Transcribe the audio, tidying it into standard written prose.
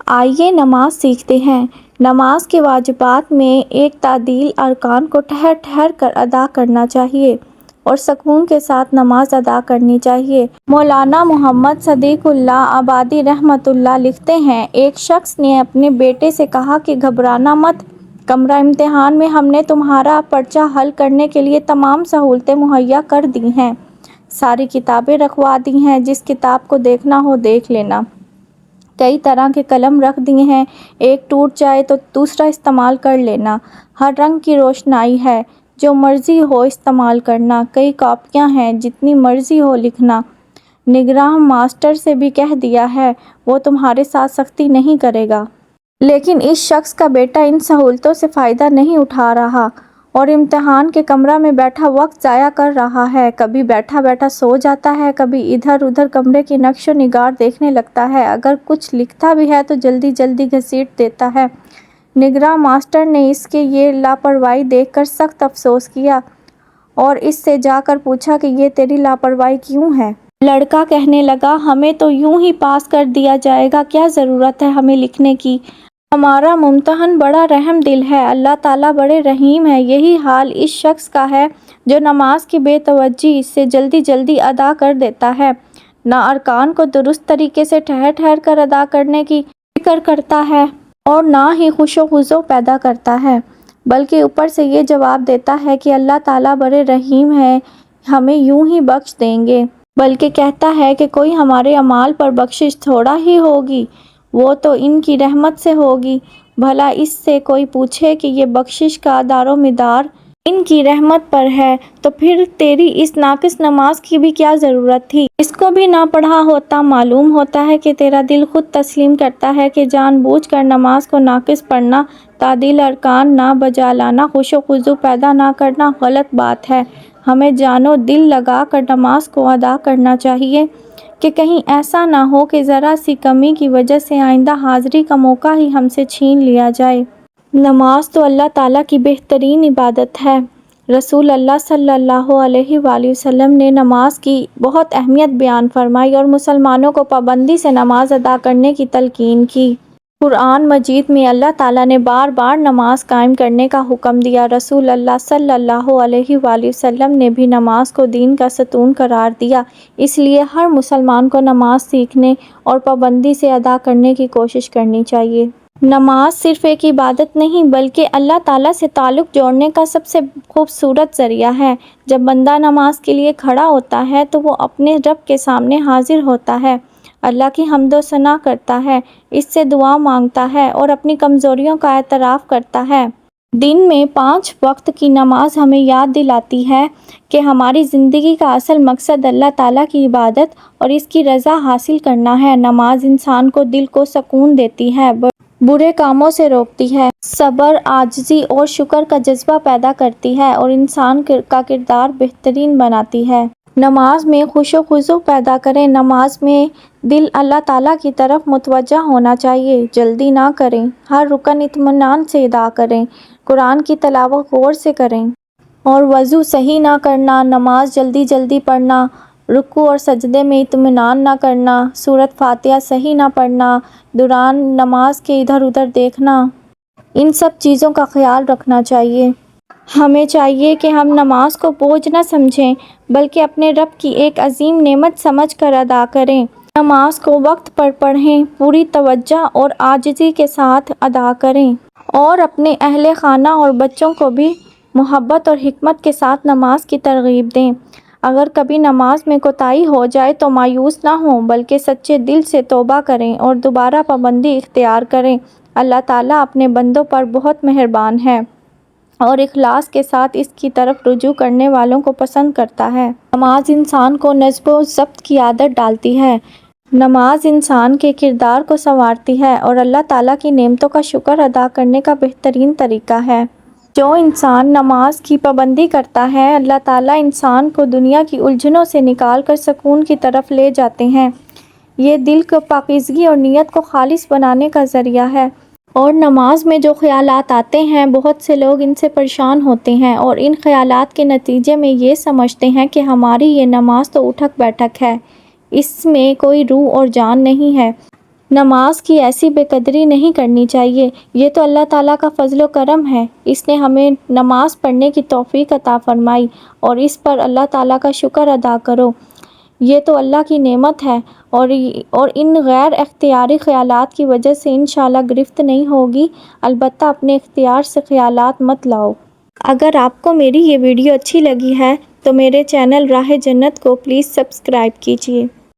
آئیے نماز سیکھتے ہیں۔ نماز کے واجبات میں ایک تعدیل ارکان کو ٹھہر ٹھہر کر ادا کرنا چاہیے اور سکون کے ساتھ نماز ادا کرنی چاہیے۔ مولانا محمد صدیق اللہ آبادی رحمۃ اللہ لکھتے ہیں، ایک شخص نے اپنے بیٹے سے کہا کہ گھبرانا مت، کمرہ امتحان میں ہم نے تمہارا پرچہ حل کرنے کے لیے تمام سہولتیں مہیا کر دی ہیں، ساری کتابیں رکھوا دی ہیں، جس کتاب کو دیکھنا ہو دیکھ لینا، کئی طرح کے قلم رکھ دیے ہیں، ایک ٹوٹ جائے تو دوسرا استعمال کر لینا، ہر رنگ کی روشنائی ہے، جو مرضی ہو استعمال کرنا، کئی کاپیاں ہیں، جتنی مرضی ہو لکھنا، نگراں ماسٹر سے بھی کہہ دیا ہے، وہ تمہارے ساتھ سختی نہیں کرے گا۔ لیکن اس شخص کا بیٹا ان سہولتوں سے فائدہ نہیں اٹھا رہا اور امتحان کے کمرہ میں بیٹھا وقت ضائع کر رہا ہے، کبھی بیٹھا بیٹھا سو جاتا ہے، کبھی ادھر ادھر کمرے کی نقش و نگار دیکھنے لگتا ہے، اگر کچھ لکھتا بھی ہے تو جلدی جلدی گھسیٹ دیتا ہے۔ نگراں ماسٹر نے اس کی یہ لاپرواہی دیکھ کر سخت افسوس کیا اور اس سے جا کر پوچھا کہ یہ تیری لاپرواہی کیوں ہے؟ لڑکا کہنے لگا، ہمیں تو یوں ہی پاس کر دیا جائے گا، کیا ضرورت ہے ہمیں لکھنے کی؟ ہمارا ممتحن بڑا رحم دل ہے، اللہ تعالیٰ بڑے رحیم ہے۔ یہی حال اس شخص کا ہے جو نماز کی بے توجہی سے جلدی جلدی ادا کر دیتا ہے، نہ ارکان کو درست طریقے سے ٹھہر ٹھہر کر ادا کرنے کی فکر کرتا ہے اور نہ ہی خوش و خضوع پیدا کرتا ہے، بلکہ اوپر سے یہ جواب دیتا ہے کہ اللہ تعالیٰ بڑے رحیم ہیں، ہمیں یوں ہی بخش دیں گے، بلکہ کہتا ہے کہ کوئی ہمارے اعمال پر بخشش تھوڑا ہی ہوگی، وہ تو ان کی رحمت سے ہوگی۔ بھلا اس سے کوئی پوچھے کہ یہ بخشش کا دار و مدار ان کی رحمت پر ہے تو پھر تیری اس ناقص نماز کی بھی کیا ضرورت تھی؟ اس کو بھی نہ پڑھا ہوتا۔ معلوم ہوتا ہے کہ تیرا دل خود تسلیم کرتا ہے کہ جان بوجھ کر نماز کو ناقص پڑھنا، تعدیل ارکان نہ بجا لانا، خوش و خضوع پیدا نہ کرنا غلط بات ہے۔ ہمیں جان و دل لگا کر نماز کو ادا کرنا چاہیے کہ کہیں ایسا نہ ہو کہ ذرا سی کمی کی وجہ سے آئندہ حاضری کا موقع ہی ہم سے چھین لیا جائے۔ نماز تو اللہ تعالیٰ کی بہترین عبادت ہے۔ رسول اللہ صلی اللہ علیہ وآلہ وسلم نے نماز کی بہت اہمیت بیان فرمائی اور مسلمانوں کو پابندی سے نماز ادا کرنے کی تلقین کی۔ قرآن مجید میں اللہ تعالیٰ نے بار بار نماز قائم کرنے کا حکم دیا۔ رسول اللہ صلی اللہ علیہ وآلہ وسلم نے بھی نماز کو دین کا ستون قرار دیا، اس لیے ہر مسلمان کو نماز سیکھنے اور پابندی سے ادا کرنے کی کوشش کرنی چاہیے۔ نماز صرف ایک عبادت نہیں بلکہ اللہ تعالیٰ سے تعلق جوڑنے کا سب سے خوبصورت ذریعہ ہے۔ جب بندہ نماز کے لیے کھڑا ہوتا ہے تو وہ اپنے رب کے سامنے حاضر ہوتا ہے، اللہ کی حمد و ثنا کرتا ہے، اس سے دعا مانگتا ہے اور اپنی کمزوریوں کا اعتراف کرتا ہے۔ دن میں 5 وقت کی نماز ہمیں یاد دلاتی ہے کہ ہماری زندگی کا اصل مقصد اللہ تعالیٰ کی عبادت اور اس کی رضا حاصل کرنا ہے۔ نماز انسان کو دل کو سکون دیتی ہے، برے کاموں سے روکتی ہے، صبر، عاجزی اور شکر کا جذبہ پیدا کرتی ہے اور انسان کا کردار بہترین بناتی ہے۔ نماز میں خوش و خضوع پیدا کریں۔ نماز میں دل اللہ تعالیٰ کی طرف متوجہ ہونا چاہیے، جلدی نہ کریں، ہر رکن اطمینان سے ادا کریں، قرآن کی تلاوت غور سے کریں اور وضو صحیح نہ کرنا، نماز جلدی جلدی پڑھنا، رکوع اور سجدے میں اطمینان نہ کرنا، سورۃ فاتحہ صحیح نہ پڑھنا، دوران نماز کے ادھر ادھر دیکھنا، ان سب چیزوں کا خیال رکھنا چاہیے۔ ہمیں چاہیے کہ ہم نماز کو بوجھ نہ سمجھیں بلکہ اپنے رب کی ایک عظیم نعمت سمجھ کر ادا کریں۔ نماز کو وقت پر پڑھیں، پوری توجہ اور عاجزی کے ساتھ ادا کریں اور اپنے اہل خانہ اور بچوں کو بھی محبت اور حکمت کے ساتھ نماز کی ترغیب دیں۔ اگر کبھی نماز میں کوتاہی ہو جائے تو مایوس نہ ہوں بلکہ سچے دل سے توبہ کریں اور دوبارہ پابندی اختیار کریں۔ اللہ تعالیٰ اپنے بندوں پر بہت مہربان ہے اور اخلاص کے ساتھ اس کی طرف رجوع کرنے والوں کو پسند کرتا ہے۔ نماز انسان کو نظم و ضبط کی عادت ڈالتی ہے، نماز انسان کے کردار کو سنوارتی ہے اور اللہ تعالیٰ کی نعمتوں کا شکر ادا کرنے کا بہترین طریقہ ہے۔ جو انسان نماز کی پابندی کرتا ہے، اللہ تعالیٰ انسان کو دنیا کی الجھنوں سے نکال کر سکون کی طرف لے جاتے ہیں۔ یہ دل کو پاکیزگی اور نیت کو خالص بنانے کا ذریعہ ہے۔ اور نماز میں جو خیالات آتے ہیں، بہت سے لوگ ان سے پریشان ہوتے ہیں اور ان خیالات کے نتیجے میں یہ سمجھتے ہیں کہ ہماری یہ نماز تو اٹھک بیٹھک ہے، اس میں کوئی روح اور جان نہیں ہے۔ نماز کی ایسی بے قدری نہیں کرنی چاہیے، یہ تو اللہ تعالیٰ کا فضل و کرم ہے، اس نے ہمیں نماز پڑھنے کی توفیق عطا فرمائی اور اس پر اللہ تعالیٰ کا شکر ادا کرو، یہ تو اللہ کی نعمت ہے اور ان غیر اختیاری خیالات کی وجہ سے انشاءاللہ گرفت نہیں ہوگی، البتہ اپنے اختیار سے خیالات مت لاؤ۔ اگر آپ کو میری یہ ویڈیو اچھی لگی ہے تو میرے چینل راہ جنت کو پلیز سبسکرائب کیجیے۔